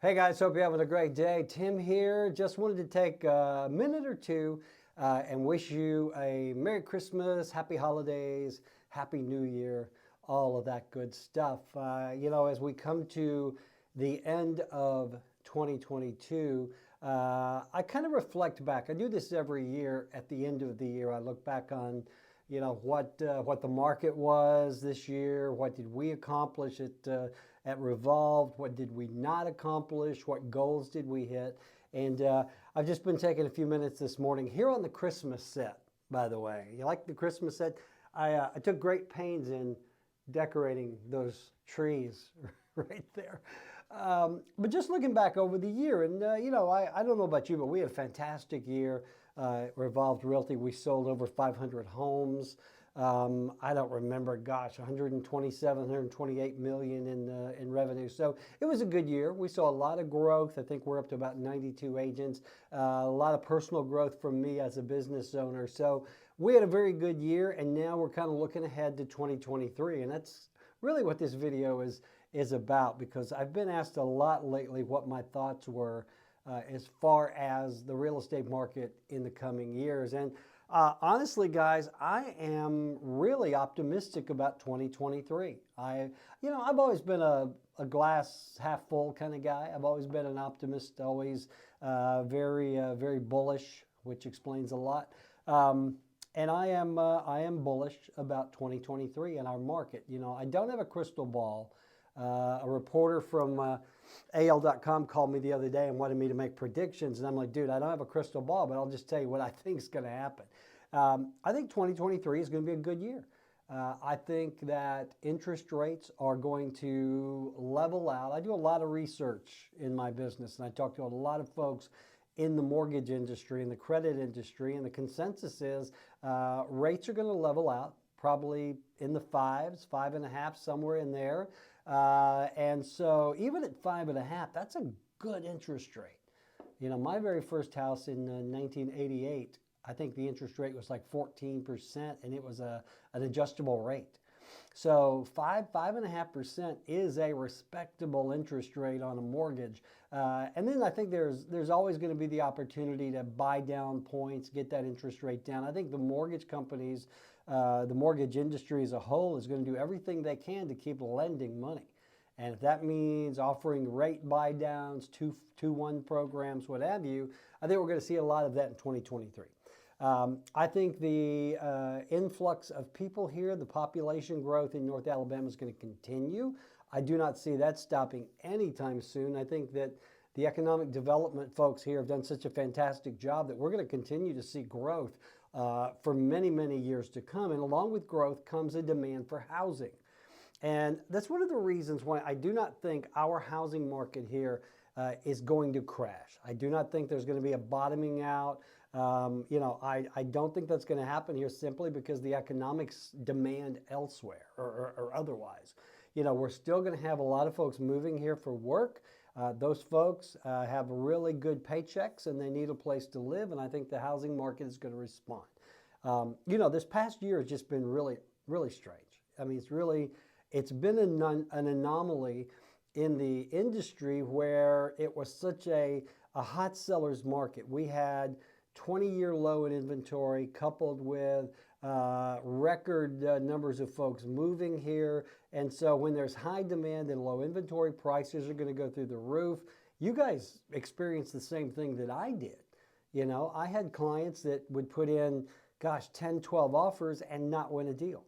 Hey guys, hope you're having a great day. Tim here. Just wanted to take a minute or two and wish you a Merry Christmas, Happy Holidays, Happy New Year, all of that good stuff. As we come to the end of 2022, I kind of reflect back. I do this every year at the end of the year. I look back on what the market was this year. What did we accomplish at Revolved? What did we not accomplish? What goals did we hit? And I've just been taking a few minutes this morning here on the Christmas set, by the way. You like the Christmas set? I took great pains in decorating those trees right there. But just looking back over the year, and I don't know about you, but we had a fantastic year. Revolved Realty, we sold over 500 homes. I don't remember, 127, 128 million in revenue. So it was a good year. We saw a lot of growth. I think we're up to about 92 agents. A lot of personal growth from me as a business owner. So we had a very good year, and now we're kind of looking ahead to 2023, and that's really what this video is about, because I've been asked a lot lately what my thoughts were as far as the real estate market in the coming years. And honestly, guys, I am really optimistic about 2023. I've always been a glass half full kind of guy. I've always been an optimist, always very bullish, which explains a lot. And I am bullish about 2023 in our market. I don't have a crystal ball. A reporter from AL.com called me the other day and wanted me to make predictions. And I'm like, dude, I don't have a crystal ball, but I'll just tell you what I think is going to happen. I think 2023 is going to be a good year. I think that interest rates are going to level out. I do a lot of research in my business, and I talk to a lot of folks in the mortgage industry and the credit industry, and the consensus is rates are going to level out, probably in the fives, 5.5, somewhere in there. And so even at 5.5, that's a good interest rate. My very first house in 1988, I think the interest rate was like 14%, and it was an adjustable rate. So 5.5% is a respectable interest rate on a mortgage. And then I think there's always going to be the opportunity to buy down points, get that interest rate down. I think the mortgage companies, the mortgage industry as a whole is going to do everything they can to keep lending money. And if that means offering rate buy downs, 2-1 programs, what have you, I think we're going to see a lot of that in 2023. I think the influx of people here, the population growth in North Alabama is going to continue. I do not see that stopping anytime soon. I think that the economic development folks here have done such a fantastic job that we're going to continue to see growth for many, many years to come. And along with growth comes a demand for housing. And that's one of the reasons why I do not think our housing market here is going to crash. I do not think there's going to be a bottoming out. I don't think that's going to happen here simply because the economics demand elsewhere or otherwise. We're still going to have a lot of folks moving here for work. Those folks have really good paychecks and they need a place to live, and I think the housing market is going to respond. This past year has just been really, really strange. I mean, it's been an anomaly in the industry where it was such a hot seller's market. We had 20-year low in inventory coupled with record numbers of folks moving here. And so when there's high demand and low inventory, prices are going to go through the roof. You guys experienced the same thing that I did. I had clients that would put in, 10, 12 offers and not win a deal.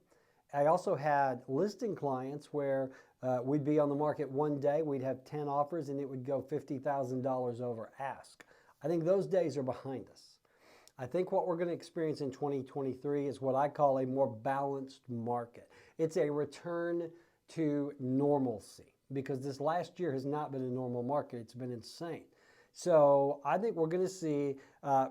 I also had listing clients where we'd be on the market one day, we'd have 10 offers and it would go $50,000 over ask. I think those days are behind us. I think what we're going to experience in 2023 is what I call a more balanced market. It's a return to normalcy, because this last year has not been a normal market. It's been insane. So I think we're going to see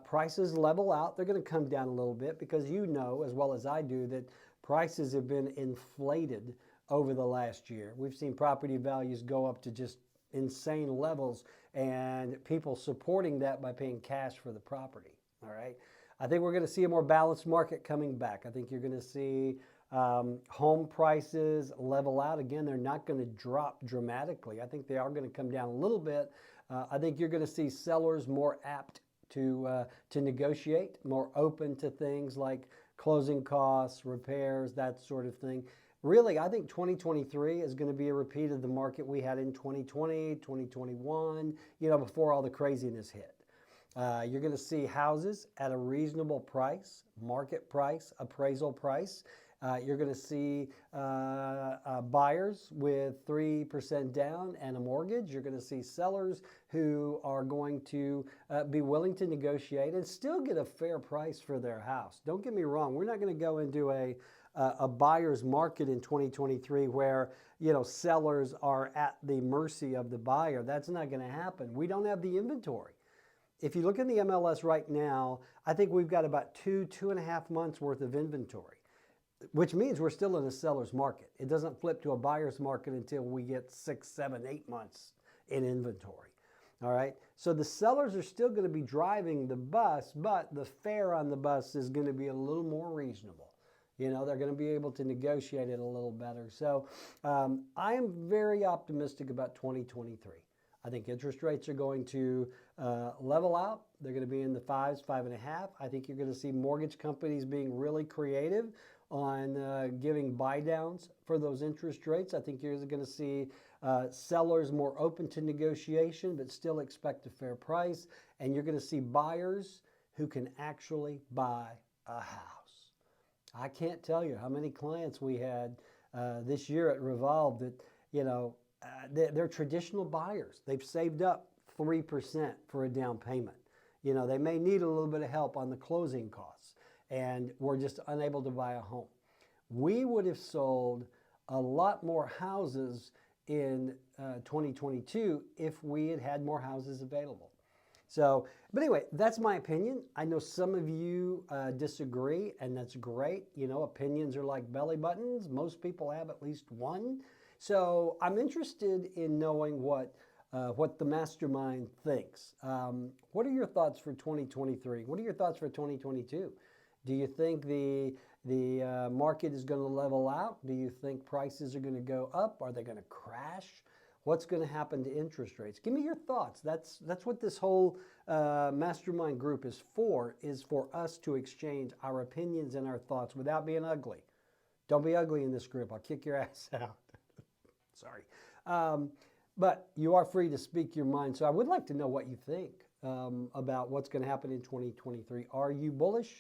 prices level out. They're going to come down a little bit because as well as I do, that prices have been inflated over the last year. We've seen property values go up to just insane levels, and people supporting that by paying cash for the property. All right. I think we're going to see a more balanced market coming back. I think you're going to see Home prices level out. Again, they're not going to drop dramatically. I think they are going to come down a little bit. I think you're going to see sellers more apt to negotiate, more open to things like closing costs, repairs, that sort of thing. Really, I think 2023 is going to be a repeat of the market we had in 2020, 2021, before all the craziness hit. You're going to see houses at a reasonable price, market price, appraisal price. You're going to see buyers with 3% down and a mortgage. You're going to see sellers who are going to be willing to negotiate and still get a fair price for their house. Don't get me wrong. We're not going to go into a buyer's market in 2023 where sellers are at the mercy of the buyer. That's not going to happen. We don't have the inventory. If you look in the MLS right now, I think we've got about 2.5 months worth of inventory, which means we're still in a seller's market. It doesn't flip to a buyer's market until we get 6, 7, 8 months in inventory. All right. So the sellers are still going to be driving the bus, but the fare on the bus is going to be a little more reasonable. They're going to be able to negotiate it a little better. So I am very optimistic about 2023. I think interest rates are going to level out. They're going to be in the 5s, 5.5. I think you're going to see mortgage companies being really creative on giving buy downs for those interest rates. I think you're going to see sellers more open to negotiation, but still expect a fair price. And you're going to see buyers who can actually buy a house. I can't tell you how many clients we had this year at Revolved that, they're traditional buyers. They've saved up 3% for a down payment. They may need a little bit of help on the closing costs and we're just unable to buy a home. We would have sold a lot more houses in 2022 if we had had more houses available. So, but anyway, that's my opinion. I know some of you disagree, and that's great. Opinions are like belly buttons. Most people have at least one. So I'm interested in knowing what the mastermind thinks. What are your thoughts for 2023? What are your thoughts for 2022? Do you think the market is going to level out? Do you think prices are going to go up? Are they going to crash? What's going to happen to interest rates? Give me your thoughts. That's what this whole mastermind group is for us to exchange our opinions and our thoughts without being ugly. Don't be ugly in this group. I'll kick your ass out. Sorry. But you are free to speak your mind. So I would like to know what you think about what's going to happen in 2023. Are you bullish?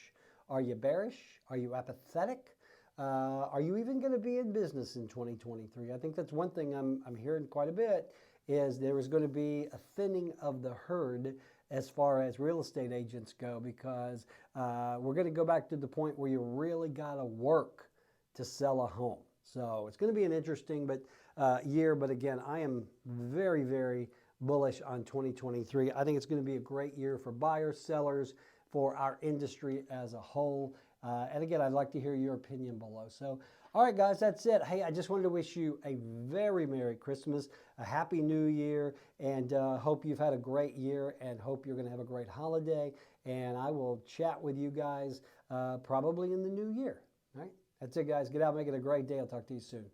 Are you bearish? Are you apathetic? Are you even going to be in business in 2023? I think that's one thing I'm hearing quite a bit is there is going to be a thinning of the herd as far as real estate agents go because we're going to go back to the point where you really got to work to sell a home. So it's going to be an interesting year. But again, I am very, very bullish on 2023. I think it's going to be a great year for buyers, sellers, for our industry as a whole. And again, I'd like to hear your opinion below. So, all right, guys, that's it. Hey, I just wanted to wish you a very Merry Christmas, a Happy New Year, and hope you've had a great year and hope you're going to have a great holiday. And I will chat with you guys probably in the new year. All right, that's it, guys. Get out, make it a great day. I'll talk to you soon.